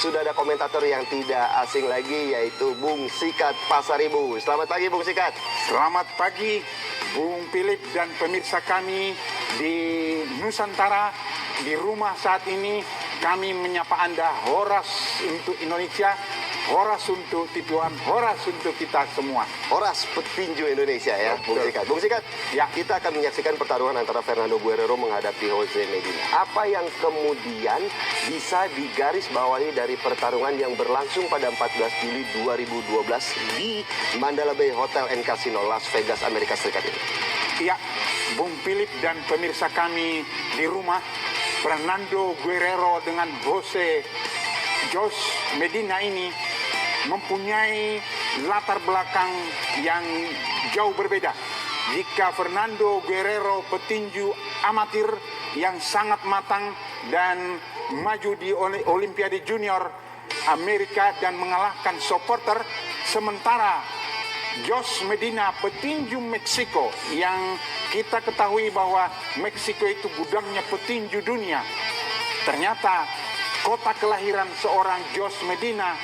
sudah ada komentator yang tidak asing lagi, yaitu Bung Sikat Pasaribu. Selamat pagi, Bung Sikat. Selamat pagi, Bung Philip dan pemirsa kami di Nusantara. Di rumah saat ini kami menyapa Anda, Horas untuk Indonesia, Horas untuk Tipuan, Horas untuk kita semua. Horas petinju Indonesia ya, Bung Sikat. Bung Sikat, ya, kita akan menyaksikan pertarungan antara Fernando Guerrero menghadapi Jose Medina. Apa yang kemudian bisa digarisbawahi dari pertarungan yang berlangsung pada 14 Juli 2012 di Mandalay Bay Hotel and Casino, Las Vegas, Amerika Serikat ini? Ya, Bung Philip dan pemirsa kami di rumah, Fernando Guerrero dengan Jose Medina ini mempunyai latar belakang yang jauh berbeda. Jika Fernando Guerrero petinju amatir yang sangat matang dan maju di Olimpiade Junior Amerika dan mengalahkan supporter, sementara Jose Medina petinju Meksiko yang kita ketahui bahwa Meksiko itu gudangnya petinju dunia. Ternyata kota kelahiran seorang Jose Medina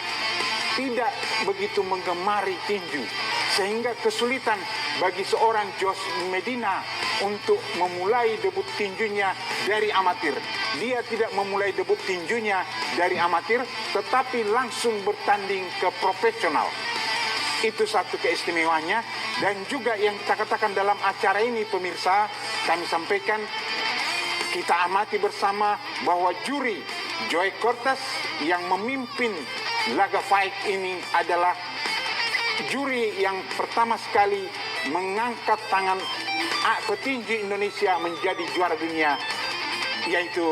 tidak begitu menggemari tinju, sehingga kesulitan bagi seorang Jose Medina untuk memulai debut tinjunya dari amatir. Dia tidak memulai debut tinjunya dari amatir, tetapi langsung bertanding ke profesional. Itu satu keistimewaannya. Dan juga yang kita katakan dalam acara ini, pemirsa, kami sampaikan, kita amati bersama bahwa juri Joey Cortez yang memimpin laga fight ini adalah juri yang pertama sekali mengangkat tangan petinju Indonesia menjadi juara dunia, yaitu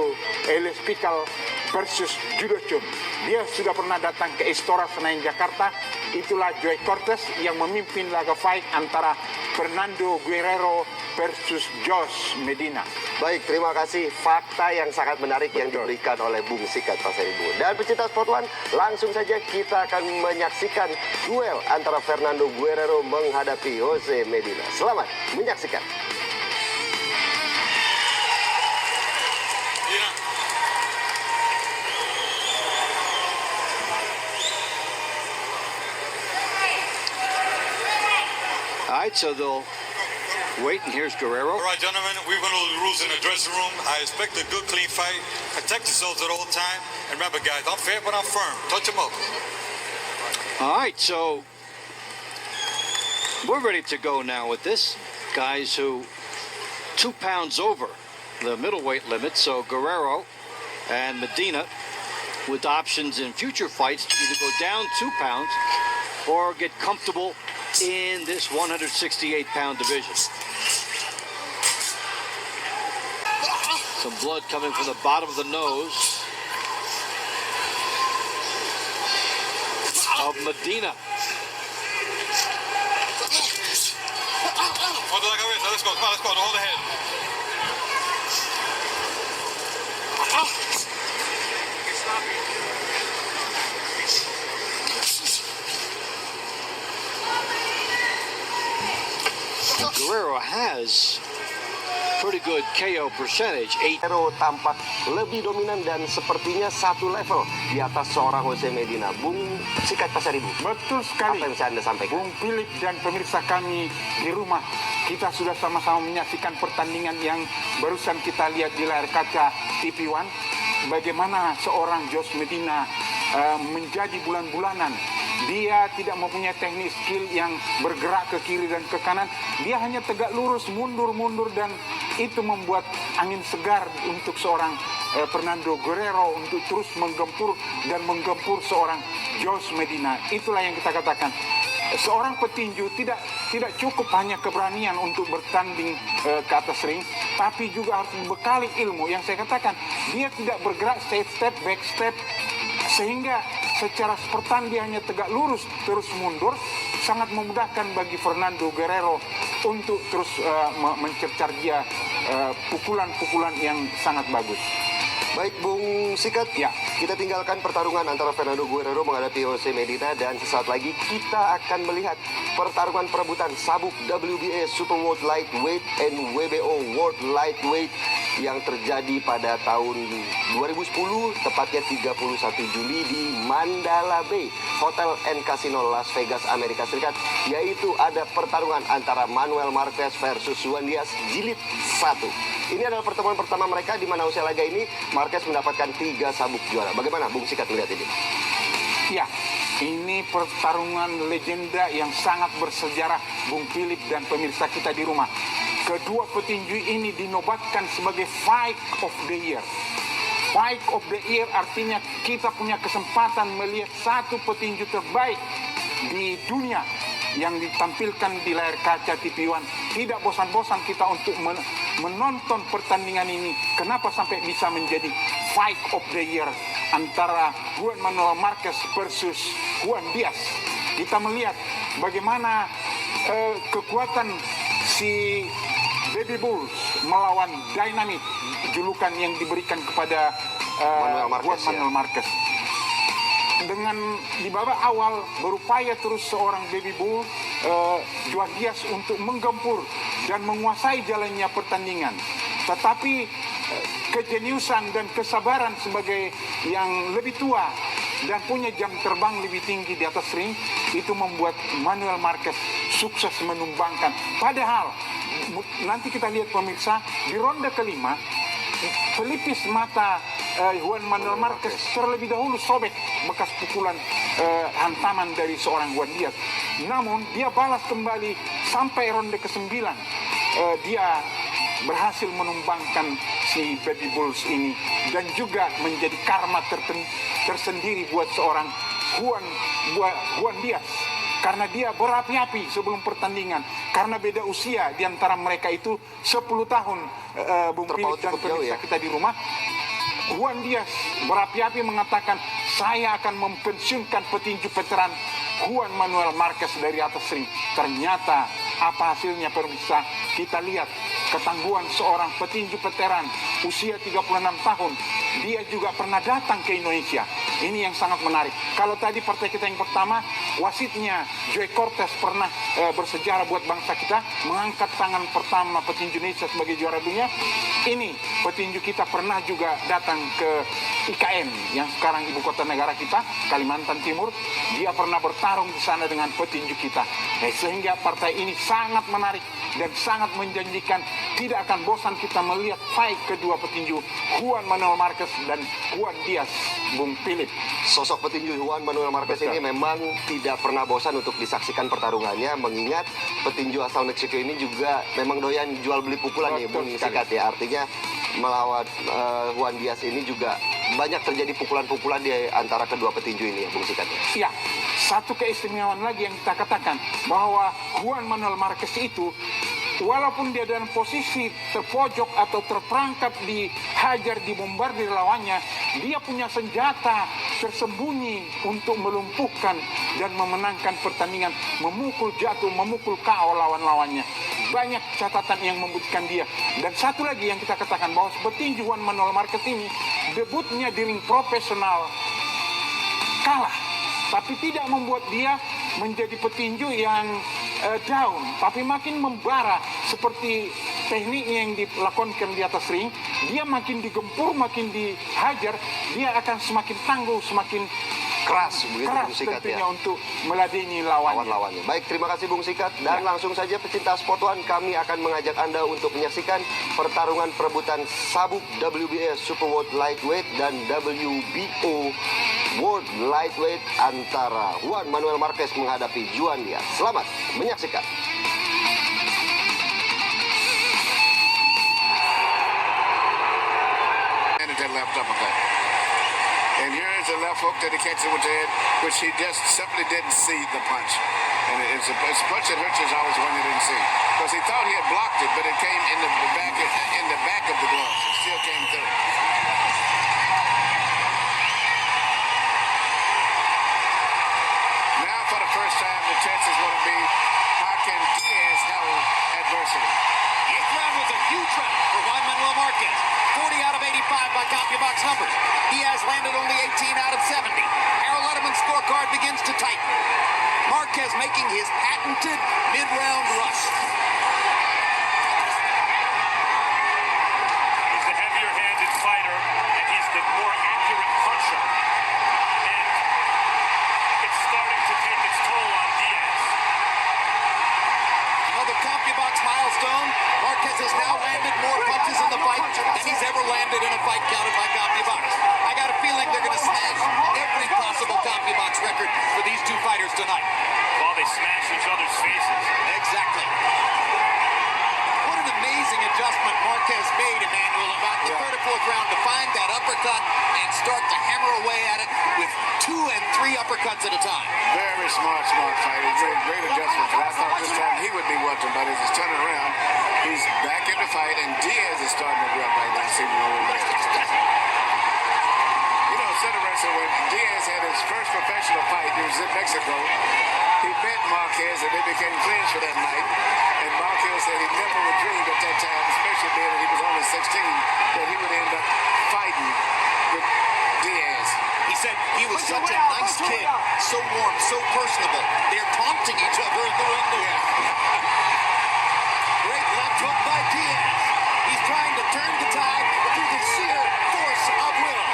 Elias Pikal versus Judo Chun. Dia sudah pernah datang ke Istora Senayan Jakarta. Itulah Joey Cortez yang memimpin laga fight antara Fernando Guerrero versus Jose Medina. Baik, terima kasih. Fakta yang sangat menarik yang diberikan oleh Bung Sikat Pasaribu. Dan pecinta Sport One, langsung saja kita akan menyaksikan duel antara Fernando Guerrero menghadapi Jose Medina. Selamat menyaksikan. All right, so they'll wait, and here's Guerrero. All right, gentlemen, we went over the rules in the dressing room. I expect a good, clean fight. Protect yourselves at all time. And remember, guys, I'm fair, but I'm firm. Touch them up. All right, so we're ready to go now with this. Guys who 2 pounds over the middleweight limit, so Guerrero and Medina with options in future fights to either go down 2 pounds or get comfortable in this 168-pound division. Some blood coming from the bottom of the nose of Medina. Hold the cabeza. Let's go. Come on, let's go. Hold the head. Guerrero has pretty good KO percentage. Guerrero tampak lebih dominan dan sepertinya satu level di atas seorang Jose Medina. Bung Sikat Pasaribu, betul sekali. apa yang bisa Anda sampaikan? Bung Philip dan pemirsa kami di rumah, kita sudah sama-sama menyaksikan pertandingan yang barusan kita lihat di layar kaca TV One. Bagaimana seorang Jose Medina menjadi bulan-bulanan. Dia tidak mempunyai teknik skill yang bergerak ke kiri dan ke kanan. Dia hanya tegak lurus, mundur-mundur, dan itu membuat angin segar untuk seorang Fernando Guerrero untuk terus menggempur seorang Jose Medina. Itulah yang kita katakan. Seorang petinju tidak cukup hanya keberanian untuk bertanding ke atas ring, tapi juga harus dibekali ilmu. Yang saya katakan, dia tidak bergerak side step, back step, sehingga secara spontan dia hanya tegak lurus terus mundur, sangat memudahkan bagi Fernando Guerrero untuk terus mencercar dia pukulan-pukulan yang sangat bagus. Baik, Bung Sikat. Ya. Kita tinggalkan pertarungan antara Fernando Guerrero menghadapi Jose Medina dan sesaat lagi kita akan melihat pertarungan perebutan sabuk WBA Super World Lightweight and WBO World Lightweight yang terjadi pada tahun 2010, tepatnya 31 Juli di Mandala Bay Hotel and Casino Las Vegas, Amerika Serikat, yaitu ada pertarungan antara Manuel Marquez versus Juan Diaz jilid 1. Ini adalah pertemuan pertama mereka di mana usia laga ini Marquez mendapatkan 3 sabuk juara. Bagaimana Bung Sikat melihat ini? Ya, ini pertarungan legenda yang sangat bersejarah, Bung Philip dan pemirsa kita di rumah. Kedua petinju ini dinobatkan sebagai Fight of the Year. Fight of the Year artinya kita punya kesempatan melihat satu petinju terbaik di dunia yang ditampilkan di layar kaca TV One. Tidak bosan-bosan kita untuk menonton pertandingan ini. Kenapa sampai bisa menjadi Fight of the Year antara Juan Manuel Marquez versus Juan Diaz. Kita melihat bagaimana kekuatan si Baby Bulls melawan Dynamite, julukan yang diberikan kepada Manuel Marquez. Dengan di babak awal berupaya terus seorang Baby Bull Juan Diaz untuk menggempur dan menguasai jalannya pertandingan. Tetapi kejeniusan dan kesabaran sebagai yang lebih tua dan punya jam terbang lebih tinggi di atas ring itu membuat Manuel Marquez sukses menumbangkan. Padahal nanti kita lihat pemirsa di ronde kelima pelipis mata Juan Manuel Marquez terlebih dahulu sobek bekas pukulan hantaman dari seorang Juan Diaz. Namun dia balas kembali sampai ronde ke-9. Dia berhasil menumbangkan si Baby Bulls ini dan juga menjadi karma tersendiri buat seorang Juan Diaz. Karena dia berapi-api sebelum pertandingan. Karena beda usia di antara mereka itu 10 tahun. Bung Philip dan pemirsa kita di rumah. Juan Diaz berapi-api mengatakan, saya akan mempensiunkan petinju veteran Juan Manuel Marquez dari atas ring. Ternyata apa hasilnya pemirsa? Kita lihat ketangguhan seorang petinju veteran usia 36 tahun. Dia juga pernah datang ke Indonesia. Ini yang sangat menarik. Kalau tadi partai kita yang pertama, wasitnya Joey Cortez pernah bersejarah buat bangsa kita, mengangkat tangan pertama petinju Indonesia sebagai juara dunia. Ini petinju kita pernah juga datang ke IKN yang sekarang ibu kota negara kita, Kalimantan Timur. Dia pernah bertarung di sana dengan petinju kita. Sehingga partai ini sangat menarik dan sangat menjanjikan. Tidak akan bosan kita melihat fight kedua petinju Juan Manuel Marquez dan Juan Diaz, Bung Philip. Sosok petinju Juan Manuel Marquez ini memang tidak pernah bosan untuk disaksikan pertarungannya, mengingat petinju asal Meksiko ini juga memang doyan jual beli pukulan ya Bung Sikat ya. Artinya melawan Juan Diaz ini juga banyak terjadi pukulan-pukulan di antara kedua petinju ini ya Bung Sikat ya. Ya, satu keistimewaan lagi yang kita katakan bahwa Juan Manuel Marquez itu walaupun dia dalam posisi terpojok atau terperangkap dihajar, dibombardir lawannya, dia punya senjata tersembunyi untuk melumpuhkan dan memenangkan pertandingan, memukul jatuh, memukul KO lawan-lawannya. Banyak catatan yang membuktikan dia. Dan satu lagi yang kita katakan bahwa petinju Juan Manuel Marquez ini debutnya di ring profesional kalah, tapi tidak membuat dia menjadi petinju yang down, tapi makin membara seperti tekniknya yang dilakukan di atas ring. Dia makin digempur, makin dihajar, dia akan semakin tangguh, semakin keras begitu Bung Sikat tentunya ya untuk meladeni lawannya. Baik, terima kasih Bung Sikat dan langsung saja pecinta Sport One, kami akan mengajak Anda untuk menyaksikan pertarungan perebutan sabuk WBA Super World Lightweight dan WBO World Lightweight antara Juan Manuel Marquez menghadapi Juan Diaz. Selamat menyaksikan. And that left uppercut. And here's a left hook that he catches with the head, which he just simply didn't see the punch. And it's a punch that hurts is always one he didn't see. Because he thought he had blocked it, but it came in the back of the glove. It still came through. Now for the first time, the test is going to be how can Diaz handle adversity. Eighth round was a huge round for Juan Manuel Marquez. 40 out of 85 by CompuBox numbers. Diaz landed only 18 out of 70. Harold Letterman's scorecard begins to tighten. Marquez making his patented mid-round rush. He's the heavier-handed fighter, and he's the more accurate puncher. And it's starting to take its toll on Diaz. Another CompuBox milestone. Marquez has now landed more punches in the fight than he's ever landed in a fight counted by CompuBox. I got a feeling they're going to smash every possible CompuBox record for these two fighters tonight. While they smash each other's faces. Exactly. What an amazing adjustment Marquez made, Emmanuel, about the third or fourth round to find that uppercut and start to hammer away at it with 2 and 3 uppercuts at a time. Very smart fighter. Great adjustment. I thought this time he would be welcome, but as he's turning around, he's back in the fight, and Diaz is starting to grab right now. See what we're doing. You know, it's interesting, when Diaz had his first professional fight, he was in Mexico. He met Marquez, and they became friends for that night. And Marquez said he never would dream at that time, especially being that he was only 16, that he would end up fighting with Diaz. He said he was such a nice kid, so warm, so personable. They're taunting each other in the ring. Great left hook by Diaz. He's trying to turn the tide through the sheer force of will.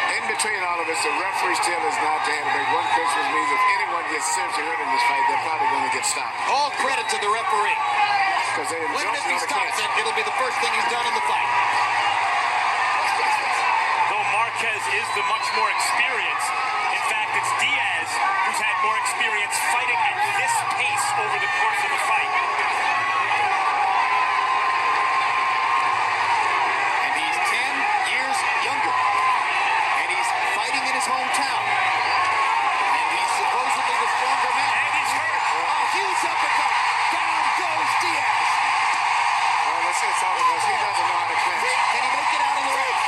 In between all of us, the referee still is not to have a big one. Christmas means if anyone gets seriously hurt in this fight, they're probably going to get stopped. All credit to the referee. Because they're When if joking he on the stops clinch. it, it'll be the first thing he's done in the fight. Though Marquez is the much more experienced, in fact, it's Diaz who's had more experience fighting at this pace over the course of the fight. And he's 10 years younger. And he's fighting in his hometown. And he's supposedly the stronger man. And he's hurt. A huge uppercut. Down goes Diaz. Well, it's all of us. He doesn't know how to clinch. Can he make it out of the ring?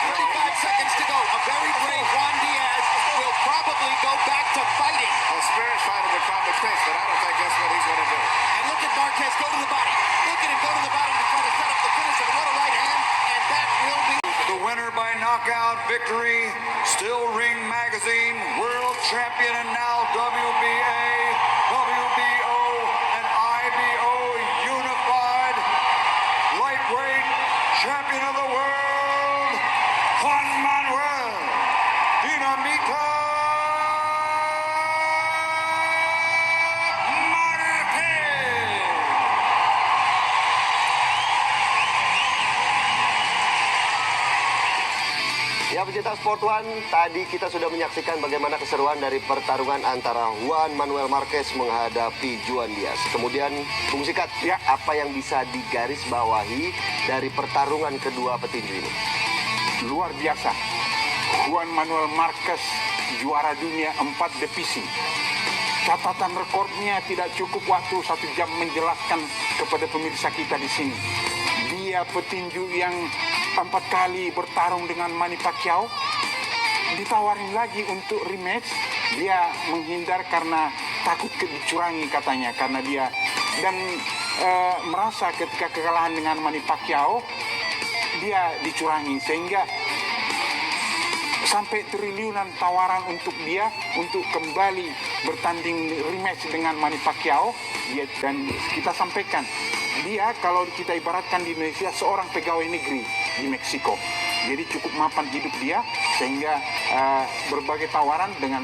35 seconds to go. A very brave Juan Diaz will probably go back to fighting. A spirit fighter would probably clinch, but I don't think that's what he's going to do. And look at Marquez go to the body. Look at him go to the body to try to set up the finish. And what a right hand. And that will be The winner by knockout victory, Still Ring Magazine, world champion and now WBA, WBO, and IBO unified lightweight champion of the world, Juan Manuel Dinamita Marquez. Ya, pecinta Sport One, tadi kita sudah menyaksikan bagaimana keseruan dari pertarungan antara Juan Manuel Marquez menghadapi Juan Diaz. Kemudian, Bung Sikat, Ya. apa yang bisa digarisbawahi dari pertarungan kedua petinju ini? Luar biasa. Juan Manuel Marquez juara dunia 4 divisi. Catatan rekornya tidak cukup waktu 1 jam menjelaskan kepada pemirsa kita di sini. Dia petinju yang 4 kali bertarung dengan Manny Pacquiao. Ditawarin lagi untuk rematch. Dia menghindar karena takut dicurangi katanya. Karena dia dan merasa ketika kekalahan dengan Manny Pacquiao, dia dicurangi. Sehingga sampai triliunan tawaran untuk dia untuk kembali bertanding rematch dengan Manny Pacquiao. Dan kita sampaikan, dia kalau kita ibaratkan di Indonesia seorang pegawai negeri di Meksiko. Jadi cukup mapan hidup dia sehingga berbagai tawaran dengan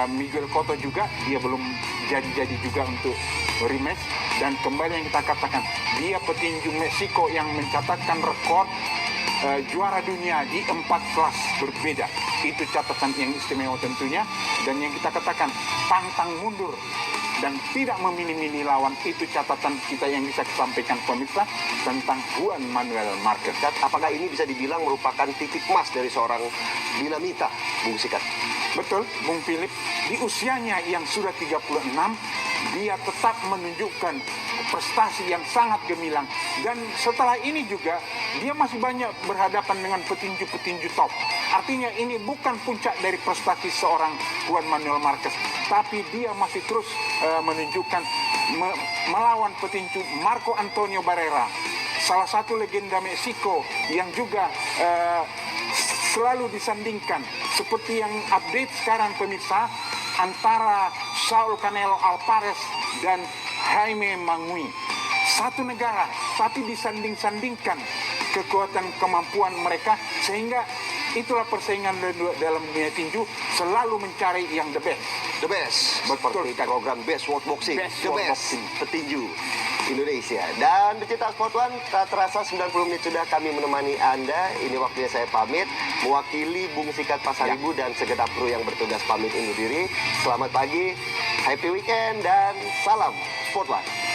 Miguel Cotto juga dia belum jadi juga untuk rematch. Dan kembali yang kita katakan, dia petinju Meksiko yang mencatatkan rekor juara dunia di 4 kelas berbeda. Itu catatan yang istimewa tentunya. Dan yang kita katakan, pantang mundur dan tidak memilih-milih lawan, itu catatan kita yang bisa disampaikan pemirsa tentang Juan Manuel Marquez. Apakah ini bisa dibilang merupakan titik emas dari seorang Dinamita, Bung Sikat? Betul, Bung Philip. Di usianya yang sudah 36, dia tetap menunjukkan prestasi yang sangat gemilang. Dan setelah ini juga, dia masih banyak berhadapan dengan petinju-petinju top. Artinya ini bukan puncak dari prestasi seorang Juan Manuel Marquez, tapi dia masih terus menunjukkan melawan petinju Marco Antonio Barrera, salah satu legenda Meksiko yang juga selalu disandingkan. Seperti yang update sekarang pemirsa, antara Saul Canelo Alvarez dan Jaime Mangui. Satu negara, tapi disanding-sandingkan kekuatan kemampuan mereka, sehingga itulah persaingan dalam dunia tinju, selalu mencari yang the best. The best. Betul Seperti sekali. program Best World Boxing. Best The World best Boxing. petinju Indonesia. Dan pecinta Sport One, tak terasa 90 menit sudah kami menemani Anda. Ini waktunya saya pamit. Mewakili Bung Sikat Pasaribu dan segenap kru yang bertugas pamit undur diri. Selamat pagi, happy weekend, dan salam Sport One.